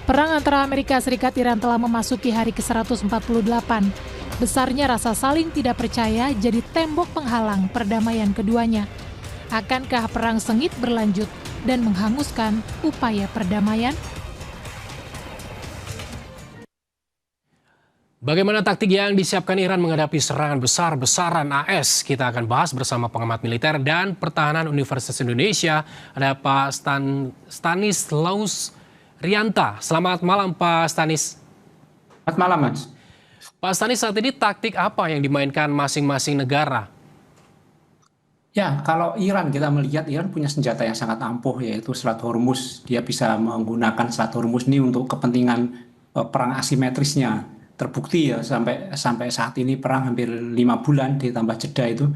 Perang antara Amerika Serikat Iran telah memasuki hari ke-148. Besarnya rasa saling tidak percaya jadi tembok penghalang perdamaian keduanya. Akankah perang sengit berlanjut dan menghanguskan upaya perdamaian? Bagaimana taktik yang disiapkan Iran menghadapi serangan besar-besaran AS? Kita akan bahas bersama pengamat militer dan pertahanan Universitas Indonesia, ada Pak Stanislaus Rianta. Selamat malam Pak Stanis. Selamat malam Mas. Pak Stanis, saat ini taktik apa yang dimainkan masing-masing negara? Ya, kalau Iran kita melihat Iran punya senjata yang sangat ampuh yaitu Selat Hormuz. Dia bisa menggunakan Selat Hormuz ini untuk kepentingan perang asimetrisnya. Terbukti ya sampai saat ini perang hampir 5 bulan ditambah jeda itu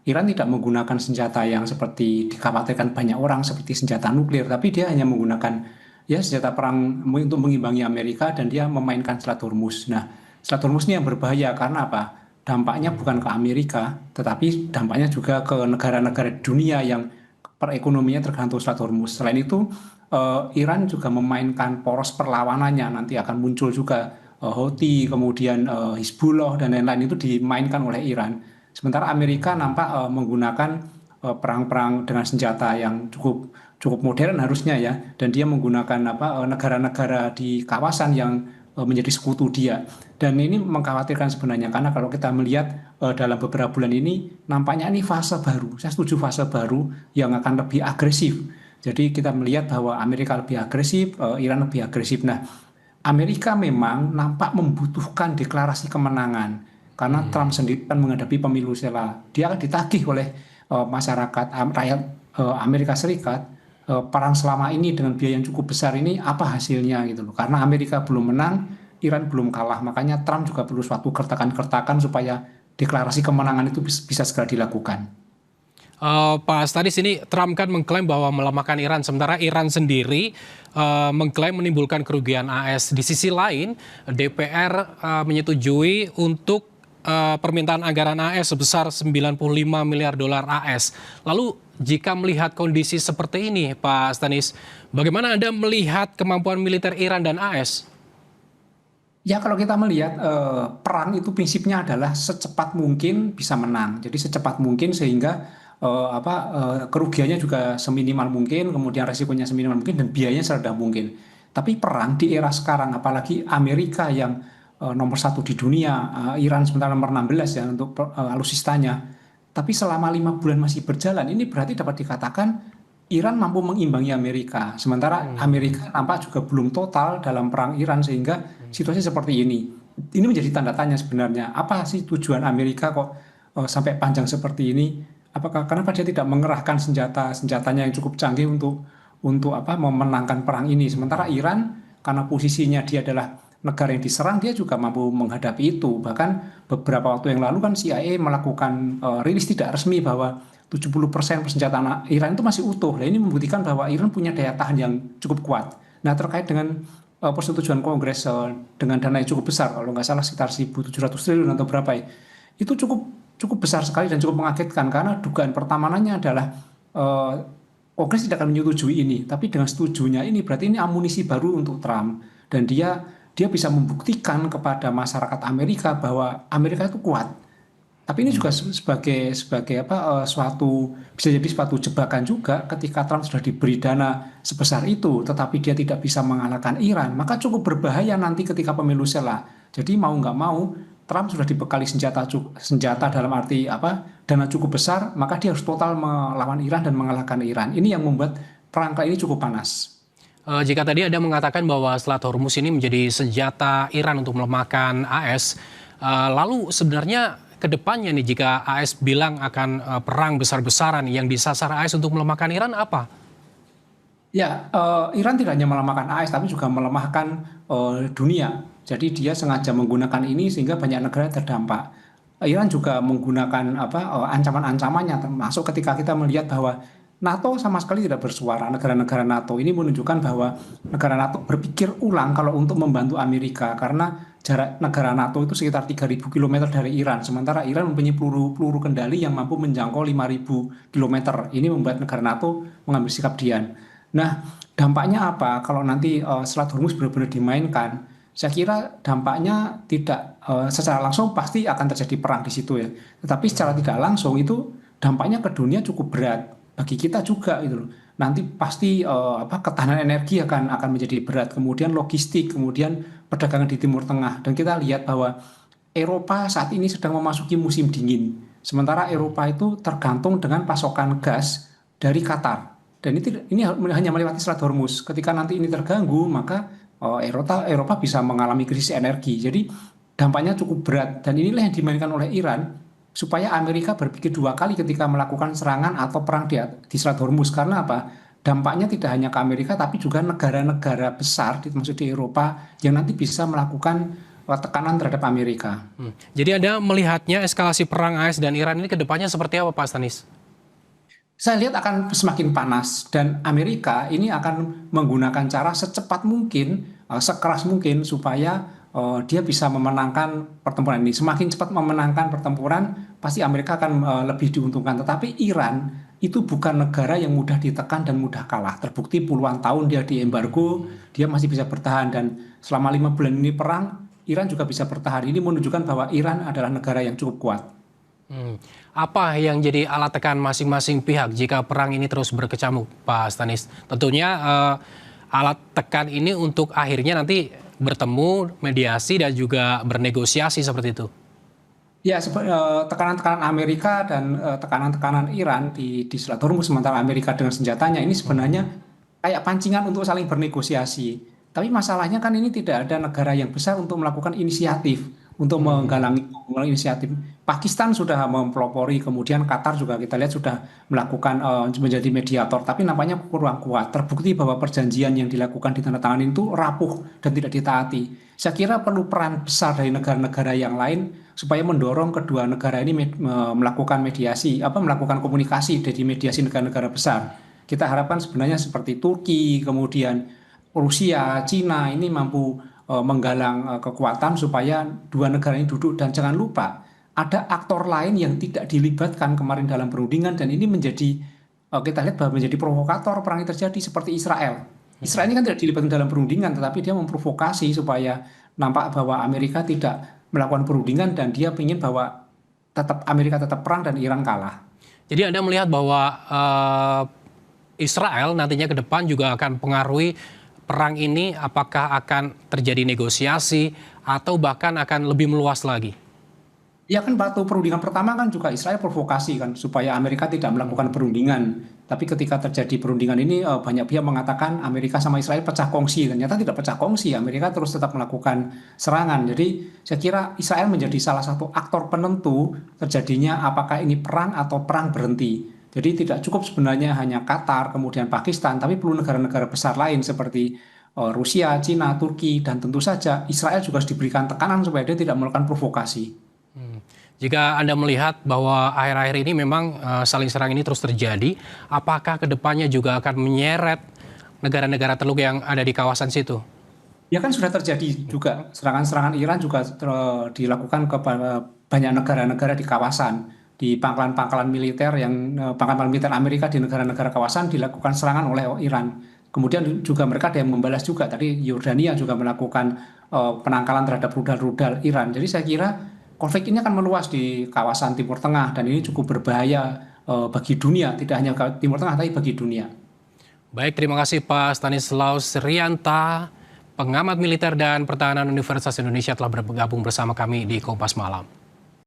Iran tidak menggunakan senjata yang seperti dikhawatirkan banyak orang seperti senjata nuklir, tapi dia hanya menggunakan ya senjata perang untuk mengimbangi Amerika dan dia memainkan Selat Hormuz. Nah, Selat Hormuz ini yang berbahaya karena apa? Dampaknya bukan ke Amerika, tetapi dampaknya juga ke negara-negara dunia yang perekonomianya tergantung Selat Hormuz. Selain itu, Iran juga memainkan poros perlawanannya, nanti akan muncul juga Houthi, kemudian Hizbullah dan lain-lain itu dimainkan oleh Iran. Sementara Amerika nampak menggunakan perang-perang dengan senjata yang cukup modern harusnya ya, dan dia menggunakan negara-negara di kawasan yang menjadi sekutu dia. Dan ini mengkhawatirkan sebenarnya karena kalau kita melihat dalam beberapa bulan ini nampaknya ini fase baru. Saya setuju fase baru yang akan lebih agresif. Jadi kita melihat bahwa Amerika lebih agresif, Iran lebih agresif. Nah, Amerika memang nampak membutuhkan deklarasi kemenangan karena Trump sendiri kan menghadapi pemilu sela. Dia akan ditagih oleh masyarakat rakyat Amerika Serikat, perang selama ini dengan biaya yang cukup besar ini apa hasilnya gitu loh. Karena Amerika belum menang, Iran belum kalah. Makanya Trump juga perlu suatu kertakan-kertakan supaya deklarasi kemenangan itu bisa segera dilakukan. Pak Stanis, ini Trump kan mengklaim bahwa melemahkan Iran, sementara Iran sendiri mengklaim menimbulkan kerugian AS. Di sisi lain, DPR menyetujui untuk permintaan anggaran AS sebesar 95 miliar dolar AS. Lalu jika melihat kondisi seperti ini, Pak Stanis, bagaimana Anda melihat kemampuan militer Iran dan AS? Ya, kalau kita melihat perang itu prinsipnya adalah secepat mungkin bisa menang. Jadi secepat mungkin sehingga kerugiannya juga seminimal mungkin, kemudian resikonya seminimal mungkin dan biayanya serendah mungkin. Tapi perang di era sekarang, apalagi Amerika yang nomor 1 di dunia, Iran sementara nomor 16 ya untuk alutsistanya. Tapi selama 5 bulan masih berjalan, ini berarti dapat dikatakan Iran mampu mengimbangi Amerika. Sementara Amerika nampak juga belum total dalam perang Iran sehingga situasi seperti ini. Ini menjadi tanda tanya sebenarnya. Apa sih tujuan Amerika kok sampai panjang seperti ini? Kenapa dia tidak mengerahkan senjatanya yang cukup canggih untuk memenangkan perang ini? Sementara Iran karena posisinya dia adalah negara yang diserang, dia juga mampu menghadapi itu. Bahkan beberapa waktu yang lalu kan CIA melakukan rilis tidak resmi bahwa 70% persenjataan Iran itu masih utuh. Nah, ini membuktikan bahwa Iran punya daya tahan yang cukup kuat. Nah, terkait dengan persetujuan Kongres dengan dana yang cukup besar, kalau nggak salah sekitar 1.700 triliun atau berapa ya, itu cukup besar sekali dan cukup mengagetkan karena dugaan pertamanannya adalah Kongres tidak akan menyetujui ini. Tapi dengan setujunya ini berarti ini amunisi baru untuk Trump. Dan dia bisa membuktikan kepada masyarakat Amerika bahwa Amerika itu kuat. Tapi ini juga sebagai bisa jadi suatu jebakan juga ketika Trump sudah diberi dana sebesar itu, tetapi dia tidak bisa mengalahkan Iran, maka cukup berbahaya nanti ketika pemilu sela. Jadi mau nggak mau, Trump sudah dibekali senjata dalam arti dana cukup besar, maka dia harus total melawan Iran dan mengalahkan Iran. Ini yang membuat perang kali ini cukup panas. Jika tadi Anda mengatakan bahwa Selat Hormuz ini menjadi senjata Iran untuk melemahkan AS, lalu sebenarnya ke depannya nih jika AS bilang akan perang besar-besaran yang disasar AS untuk melemahkan Iran apa? Ya, Iran tidak hanya melemahkan AS tapi juga melemahkan dunia. Jadi dia sengaja menggunakan ini sehingga banyak negara terdampak. Iran juga menggunakan ancaman-ancamannya termasuk ketika kita melihat bahwa NATO sama sekali tidak bersuara. Negara-negara NATO ini menunjukkan bahwa negara NATO berpikir ulang kalau untuk membantu Amerika karena jarak negara NATO itu sekitar 3.000 km dari Iran. Sementara Iran mempunyai peluru kendali yang mampu menjangkau 5.000 km. Ini membuat negara NATO mengambil sikap diam. Nah, dampaknya apa kalau nanti Selat Hormuz benar-benar dimainkan? Saya kira dampaknya tidak secara langsung pasti akan terjadi perang di situ ya. Tetapi secara tidak langsung itu dampaknya ke dunia cukup berat. Bagi kita juga gitu loh. Nanti pasti ketahanan energi akan menjadi berat. Kemudian logistik, kemudian perdagangan di Timur Tengah. Dan kita lihat bahwa Eropa saat ini sedang memasuki musim dingin. Sementara Eropa itu tergantung dengan pasokan gas dari Qatar. Dan ini hanya melewati Selat Hormuz. Ketika nanti ini terganggu, maka Eropa bisa mengalami krisis energi. Jadi dampaknya cukup berat. Dan inilah yang dimainkan oleh Iran supaya Amerika berpikir dua kali ketika melakukan serangan atau perang di Selat Hormuz. Karena apa? Dampaknya tidak hanya ke Amerika, tapi juga negara-negara besar, termasuk di Eropa, yang nanti bisa melakukan tekanan terhadap Amerika. Jadi Anda melihatnya eskalasi perang AS dan Iran ini ke depannya seperti apa, Pak Stanis? Saya lihat akan semakin panas dan Amerika ini akan menggunakan cara secepat mungkin, sekeras mungkin supaya dia bisa memenangkan pertempuran ini. Semakin cepat memenangkan pertempuran, pasti Amerika akan lebih diuntungkan. Tetapi Iran itu bukan negara yang mudah ditekan dan mudah kalah. Terbukti puluhan tahun dia diembargo, dia masih bisa bertahan dan selama 5 bulan ini perang, Iran juga bisa bertahan. Ini menunjukkan bahwa Iran adalah negara yang cukup kuat. Apa yang jadi alat tekan masing-masing pihak jika perang ini terus berkecamuk, Pak Stanis? Tentunya alat tekan ini untuk akhirnya nanti bertemu, mediasi, dan juga bernegosiasi seperti itu. Ya, tekanan-tekanan Amerika dan tekanan-tekanan Iran di Selat Hormuz, sementara Amerika dengan senjatanya ini sebenarnya kayak pancingan untuk saling bernegosiasi. Tapi masalahnya kan ini tidak ada negara yang besar untuk melakukan inisiatif, untuk menggalangi inisiatif. Pakistan sudah mempelopori, kemudian Qatar juga kita lihat sudah melakukan menjadi mediator, tapi nampaknya kurang kuat. Terbukti bahwa perjanjian yang dilakukan ditandatangani itu rapuh dan tidak ditaati. Saya kira perlu peran besar dari negara-negara yang lain supaya mendorong kedua negara ini melakukan mediasi, melakukan komunikasi dari mediasi negara-negara besar. Kita harapkan sebenarnya seperti Turki, kemudian Rusia, Cina ini mampu menggalang kekuatan supaya dua negara ini duduk. Dan jangan lupa ada aktor lain yang tidak dilibatkan kemarin dalam perundingan dan ini menjadi kita lihat bahwa menjadi provokator perang yang terjadi seperti Israel. Israel ini kan tidak dilibatkan dalam perundingan tetapi dia memprovokasi supaya nampak bahwa Amerika tidak melakukan perundingan dan dia ingin bahwa Amerika tetap perang dan Iran kalah. Jadi Anda melihat bahwa Israel nantinya ke depan juga akan pengaruhi perang ini, apakah akan terjadi negosiasi atau bahkan akan lebih meluas lagi? Ya kan waktu perundingan pertama kan juga Israel provokasi kan supaya Amerika tidak melakukan perundingan. Tapi ketika terjadi perundingan ini banyak pihak mengatakan Amerika sama Israel pecah kongsi. Ternyata tidak pecah kongsi, Amerika terus tetap melakukan serangan. Jadi saya kira Israel menjadi salah satu aktor penentu terjadinya apakah ini perang atau perang berhenti. Jadi tidak cukup sebenarnya hanya Qatar, kemudian Pakistan, tapi perlu negara-negara besar lain seperti Rusia, Cina, Turki, dan tentu saja Israel juga harus diberikan tekanan supaya dia tidak melakukan provokasi. Jika Anda melihat bahwa akhir-akhir ini memang saling serang ini terus terjadi, apakah kedepannya juga akan menyeret negara-negara Teluk yang ada di kawasan situ? Ya kan sudah terjadi juga, serangan-serangan Iran juga dilakukan kepada banyak negara-negara di kawasan. Di pangkalan militer pangkalan militer Amerika di negara-negara kawasan dilakukan serangan oleh Iran. Kemudian juga mereka ada yang membalas juga. Tadi Yordania juga melakukan penangkalan terhadap rudal-rudal Iran. Jadi saya kira konflik ini akan meluas di kawasan Timur Tengah dan ini cukup berbahaya bagi dunia, tidak hanya Timur Tengah tapi bagi dunia. Baik, terima kasih Pak Stanislaus Rianta, pengamat militer dan pertahanan Universitas Indonesia telah bergabung bersama kami di Kompas Malam.